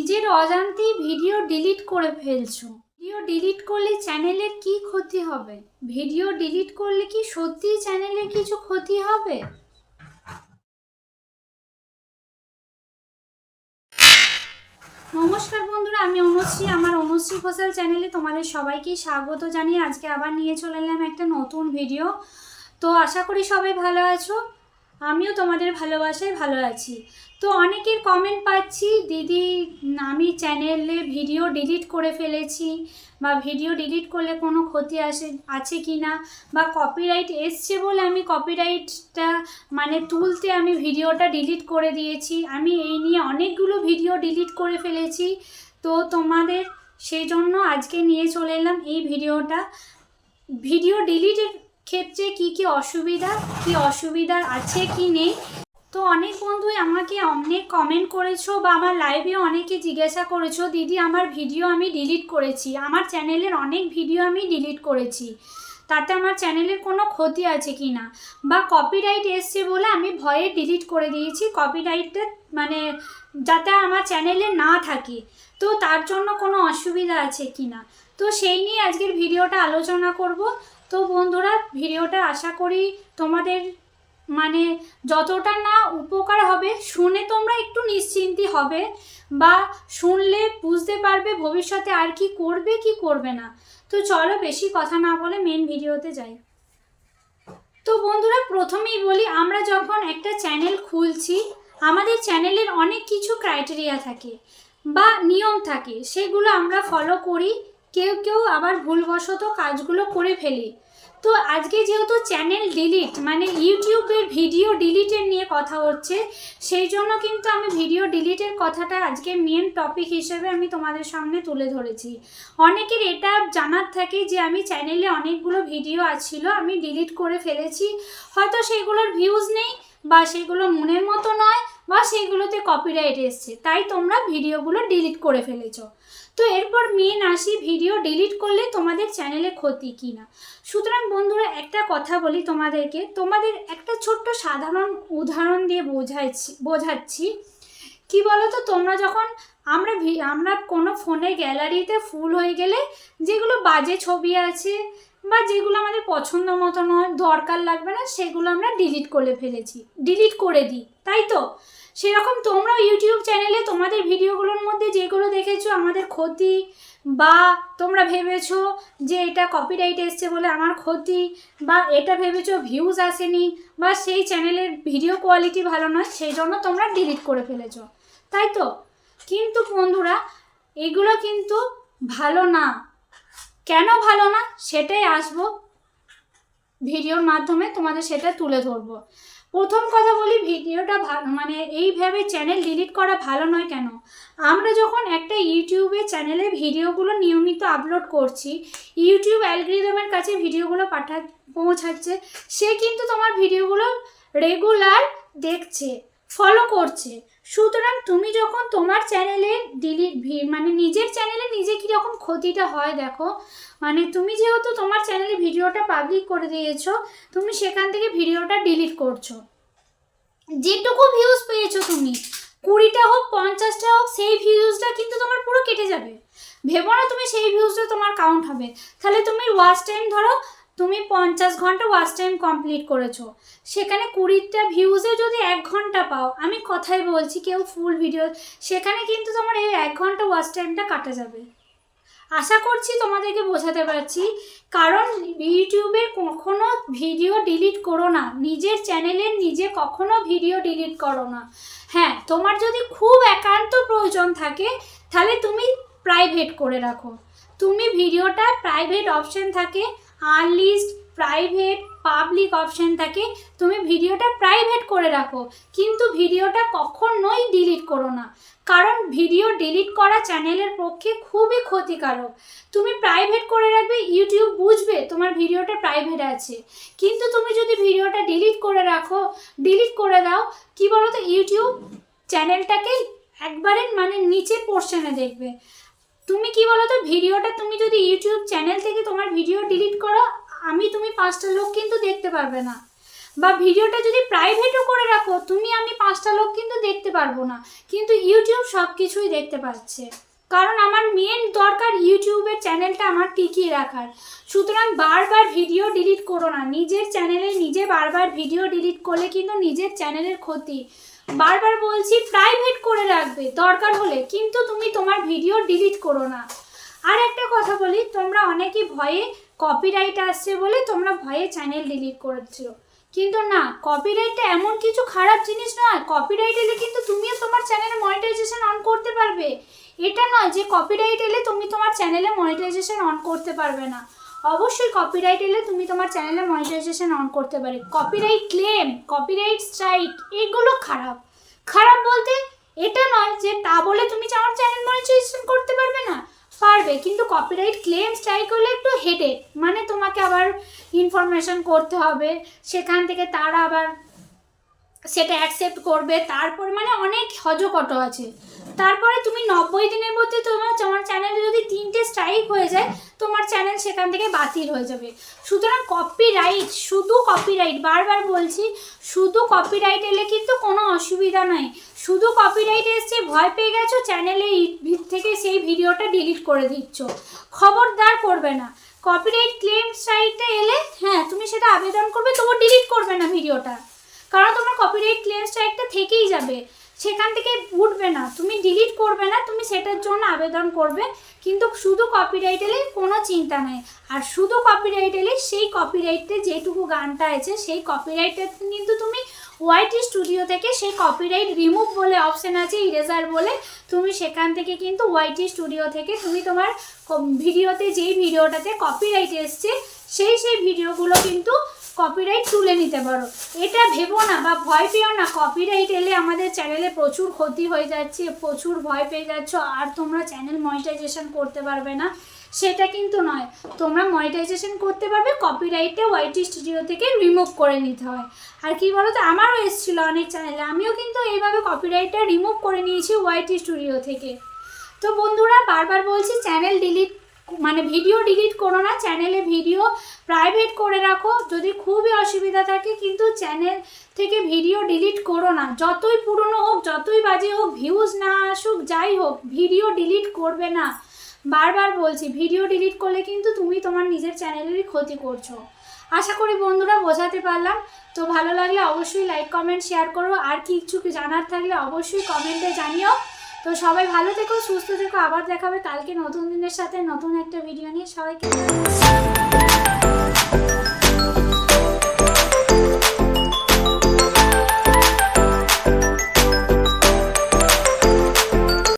নিজের অজান্তেই video delete করে ফেলছো। ভিডিও ডিলিট করলে চ্যানেলের কি ক্ষতি হবে? ভিডিও ডিলিট করলে কি সত্যিই চ্যানেলের কিছু ক্ষতি হবে? নমস্কার বন্ধুরা, আমি অনুশ্রী। আমার অনুশ্রী ঘোষাল চ্যানেলে তোমাদের সবাইকে স্বাগত জানিয়ে আজকে আবার নিয়ে চলে এলাম একটা নতুন ভিডিও। তো আশা করি সবাই ভালো আছো, আমিও তোমাদের ভালোবাসায় ভালো আছি। তো অনেকের কমেন্ট পাচ্ছি, দিদি আমি চ্যানেলে ভিডিও ডিলিট করে ফেলেছি, বা ভিডিও ডিলিট করলে কোনো ক্ষতি আছে কি না, বা কপিরাইট এসছে বলে আমি কপিরাইটটা তুলতে আমি ভিডিওটা ডিলিট করে দিয়েছি। আমি এই নিয়ে অনেকগুলো ভিডিও ডিলিট করে ফেলেছি। তো তোমাদের সেই জন্য আজকে নিয়ে চলে এলাম এই ভিডিওটা। ভিডিও ডিলিটের ক্ষেত্রে কি অসুবিধা আছে কি নেই। তো অনেক বন্ধুই আমাকে অনেক কমেন্ট করেছো, বা আমার লাইভেও অনেকে জিজ্ঞাসা করেছো, দিদি আমার ভিডিও আমি ডিলিট করেছি, আমার চ্যানেলের অনেক ভিডিও আমি ডিলিট করেছি, তাতে আমার চ্যানেলের কোনো ক্ষতি আছে কি না, বা কপিরাইট এসছে বলে আমি ভয়ে ডিলিট করে দিয়েছি, কপিরাইটটা যাতে আমার চ্যানেলে না থাকে, তো তার জন্য কোনো অসুবিধা আছে কি না। তো সেই নিয়ে আজকের ভিডিওটা আলোচনা করব। তো বন্ধুরা, ভিডিওটা আশা করি তোমাদের যতটা না উপকার হবে, শুনে তোমরা একটু নিশ্চিন্তি হবে, বা শুনলে বুঝতে পারবে ভবিষ্যতে আর কি করবে কি করবে না। তো চলো বেশি কথা না বলে মেন ভিডিওতে যাই। তো বন্ধুরা, প্রথমেই বলি, আমরা যখন একটা চ্যানেল খুলছি, আমাদের চ্যানেলের অনেক কিছু ক্রাইটেরিয়া থাকে বা নিয়ম থাকে, সেগুলো আমরা ফলো করি। কেউ আবার ভুলবশত কাজগুলো করে ফেলি। তো আজকে যেহেতু চ্যানেল ডিলিট ইউটিউবের ভিডিও ডিলিটের নিয়ে কথা হচ্ছে, সেই জন্য কিন্তু আমি ভিডিও ডিলিটের কথাটা আজকে মেন টপিক হিসেবে আমি তোমাদের সামনে তুলে ধরেছি। অনেকের এটা জানার থাকে যে আমি চ্যানেলে অনেকগুলো ভিডিও আছিল, আমি ডিলিট করে ফেলেছি, হয়তো সেগুলোর ভিউজ নেই, বা সেগুলো মনের মতো নয়, বা সেগুলোতে কপিরাইট এসছে, তাই তোমরা ভিডিওগুলো ডিলিট করে ফেলেছো। তো এরপর মেন আসি, ভিডিও ডিলিট করলে তোমাদের চ্যানেলে ক্ষতি কি না। সুতরাং বন্ধুরা, একটা কথা বলি তোমাদেরকে, তোমাদের একটা ছোট্ট সাধারণ উদাহরণ দিয়ে বোঝাচ্ছি। কি বলো তো, তোমরা যখন আমরা কোনো ফোনে গ্যালারিতে ফুল হয়ে গেলে যেগুলো বাজে ছবি আছে, বা যেগুলো আমাদের পছন্দ মতো নয়, দরকার লাগবে না, সেগুলো আমরা ডিলিট করে দিই, তাই তো? সেরকম তোমরাও ইউটিউব চ্যানেলে তোমাদের ভিডিওগুলোর মধ্যে যেগুলো দেখেছো আমাদের ক্ষতি, বা তোমরা ভেবেছো যে এটা কপিরাইট এসছে বলে আমার ক্ষতি, বা এটা ভেবেছো ভিউজ আসেনি, বা সেই চ্যানেলের ভিডিও কোয়ালিটি ভালো নয়, সেই জন্য তোমরা ডিলিট করে ফেলেছো, তাই তো? কিন্তু বন্ধুরা, এগুলো কিন্তু ভালো না। কেন ভালো না সেটাই আসবো ভিডিওর মাধ্যমে, তোমাদের সেটা তুলে ধরবো। প্রথম কথা বলি, ভিডিওটা এইভাবে চ্যানেল ডিলিট করা ভালো নয়। কেন? আমরা যখন একটা ইউটিউবে চ্যানেলে ভিডিওগুলো নিয়মিত আপলোড করছি, ইউটিউব অ্যালগরিদমের কাছে ভিডিওগুলো পৌঁছাচ্ছে, সে কিন্তু তোমার ভিডিওগুলো রেগুলার দেখছে, ফলো করছে। সুতরাং তুমি যখন তোমার চ্যানেলে নিজের চ্যানেলে নিজে কীরকম ক্ষতিটা হয় দেখো। তুমি যেহেতু তোমার চ্যানেলে ভিডিওটা পাবলিক করে দিয়েছো, তুমি সেখান থেকে ভিডিওটা ডিলিট করছো, যেটুকু ভিউজ পেয়েছো তুমি, 20টা হোক 50টা হোক, সেই ভিউজটা কিন্তু তোমার পুরো কেটে যাবে। ভেবো না তুমি সেই ভিউজটা তোমার কাউন্ট হবে। তাহলে তুমি ওয়াচ টাইম ধরো, তুমি 50 ঘন্টা ওয়াচ টাইম কমপ্লিট করেছো, সেখানে 20টা ভিউজে যদি 1 ঘন্টা পাও, আমি কথাই বলছি, কেউ ফুল ভিডিও, সেখানে কিন্তু তোমার এই 1 ঘন্টা ওয়াচ টাইমটা কাটা যাবে। আশা করছি তোমাদেরকে বোঝাতে পারছি। কারণ ইউটিউবের কখনো ভিডিও ডিলিট করো না, নিজের চ্যানেলের নিজে কখনো ভিডিও ডিলিট করো না। হ্যাঁ, তোমার যদি খুব একান্ত প্রয়োজন থাকে, তাহলে তুমি প্রাইভেট করে রাখো। তুমি ভিডিওটা প্রাইভেট অপশন থাকে, আনলিস্ট, প্রাইভেট, পাবলিক অপশন থাকে, তুমি ভিডিওটা প্রাইভেট করে রাখো, কিন্তু ভিডিওটা কখনোই ডিলিট করো না। কারণ ভিডিও ডিলিট করা চ্যানেলের পক্ষে খুবই ক্ষতিকারক। তুমি প্রাইভেট করে রাখবে, ইউটিউব বুঝবে তোমার ভিডিওটা প্রাইভেট আছে, কিন্তু তুমি যদি ভিডিওটা ডিলিট করে দাও, কি বলো তো, ইউটিউব চ্যানেলটাকে একবারে নিচের পোর্শনে দেখবে। তুমি কি বলো তো, ভিডিওটা তুমি যদি ইউটিউব চ্যানেল থেকে তোমার ভিডিও ডিলিট করো, তুমি 5টা লোক কিন্তু দেখতে পারবে না। বা ভিডিওটা যদি প্রাইভেটও করে রাখো, তুমি আমি 5টা লোক কিন্তু দেখতে পারবো না, কিন্তু ইউটিউব সব কিছুই দেখতে পাচ্ছে। কারণ আমার মেন দরকার ইউটিউবের চ্যানেলটা আমার টিকিয়ে রাখার। সুতরাং বারবার ভিডিও ডিলিট করো না। নিজের চ্যানেলে নিজে বারবার ভিডিও ডিলিট করলে কিন্তু নিজের চ্যানেলের ক্ষতি। বারবার বলছি প্রাইভেট করে রাখবে দরকার হলে, কিন্তু তুমি তোমার ভিডিও ডিলিট করো না। আর একটা কথা বলি, তোমরা অনেকেই ভয়ে কপিরাইট আসছে বলে তোমরা ভয়ে চ্যানেল ডিলিট করেছো, কিন্তু না, কপিরাইটটা এমন কিছু খারাপ জিনিস নয়। কপিরাইট এলে কিন্তু তুমিও তোমার চ্যানেলে মনিটাইজেশন অন করতে পারবে। এটা নয় যে কপিরাইট এলে তুমি তোমার চ্যানেলে মনিটাইজেশন অন করতে পারবে না। অবশ্যই কপিরাইট এলে তুমি তোমার চ্যানেলে মনিটাইজেশন অন করতে পারবে। কপিরাইট ক্লেম, কপিরাইট স্ট্রাইক, এগুলো খারাপ। খারাপ বলতে এটা নয় যে তা বলে তুমি আমার চ্যানেল মনিটাইজেশন করতে পারবে না, পারবে, কিন্তু কপিরাইট ক্লেম স্ট্রাইক হলে একটু হেডেক, মানে তোমাকে আবার ইনফরমেশন করতে হবে, সেখান থেকে তারা আবার সেটা অ্যাকসেপ্ট করবে, তারপর মানে অনেক হজকট আছে। তারপরে তুমি 90 দিনের মধ্যে তোমার চ্যানেলে যদি 3টে স্ট্রাইক হয়ে যায়, তোমার চ্যানেল সেখান থেকে বাতিল হয়ে যাবে। সুতরাং কপিরাইট, শুধু কপিরাইট, বারবার বলছি, শুধু কপিরাইট এলে কিন্তু কোনো অসুবিধা নাই। শুধু কপিরাইট এসছে, ভয় পেয়ে গেছো, চ্যানেলে থেকে সেই ভিডিওটা ডিলিট করে দিচ্ছ, খবরদার করবে না। কপিরাইট ক্লেম স্ট্রাইকটা এলে হ্যাঁ তুমি সেটা আবেদন করবে, তবু ডিলিট করবে না ভিডিওটা, কারণ তোমার কপিরাইট ক্লেম স্ট্রাইকটা থেকেই যাবে, সেখান থেকে উঠবে না, তুমি ডিলিট করবে না, তুমি সেটার জন্য আবেদন করবে। কিন্তু শুধু কপিরাইট এলে কোনো চিন্তা নেই। আর শুধু কপিরাইট এলে সেই কপিরাইটে যেটুকু গানটা আছে সেই কপিরাইটটা কিন্তু তুমি ওয়াইটি স্টুডিও থেকে সেই কপিরাইট রিমুভ বলে অপশান আছে, ইরেজার বলে, তুমি সেখান থেকে কিন্তু ওয়াইটি স্টুডিও থেকে তুমি তোমার ভিডিওতে যেই ভিডিওটাতে কপিরাইট এসছে সেই ভিডিওগুলো কিন্তু কপিরাইট তুলে নিতে পারো। এটা ভেবো না বা ভয় পেও না কপিরাইট এলে আমাদের চ্যানেলে প্রচুর ক্ষতি হয়ে যাচ্ছে, প্রচুর ভয় পেয়ে যাচ্ছ আর তোমরা চ্যানেল মনিটাইজেশন করতে পারবে না, সেটা কিন্তু নয়। তোমরা মনিটাইজেশন করতে পারবে, কপিরাইটে ওয়াইটি স্টুডিও থেকে রিমুভ করে নিতে হয়। আর কি বলো তো, আমারও এসেছিলো অনেক চ্যানেলে, আমিও কিন্তু এইভাবে কপিরাইটটা রিমুভ করে নিয়েছি ওয়াইটি স্টুডিও থেকে। তো বন্ধুরা, বারবার বলছি চ্যানেল ডিলিট মানে ভিডিও ডিলিট করো না, চ্যানেলে ভিডিও প্রাইভেট করে রাখো। যদি খুবই অসুবিধা থাকে কিন্তু চ্যানেল থেকে ভিডিও ডিলিট করো না, যতই পুরনো হোক, যতই বাজে হোক, ভিউজ না আসুক, যাই হোক, ভিডিও ডিলিট করবে না। বারবার বলছি, ভিডিও ডিলিট করলে কিন্তু তুমি তোমার নিজের চ্যানেলেরই ক্ষতি করছো। আশা করি বন্ধুরা বোঝাতে পারলাম। তো ভালো লাগলে অবশ্যই লাইক কমেন্ট শেয়ার করো, আর কিছু জানার থাকলে অবশ্যই কমেন্টে জানিও। তো সবাই ভালো থেকো, সুস্থ থেকো, আবার দেখা হবে কালকে নতুন দিনের সাথে নতুন একটা ভিডিও নিয়ে। সবাইকে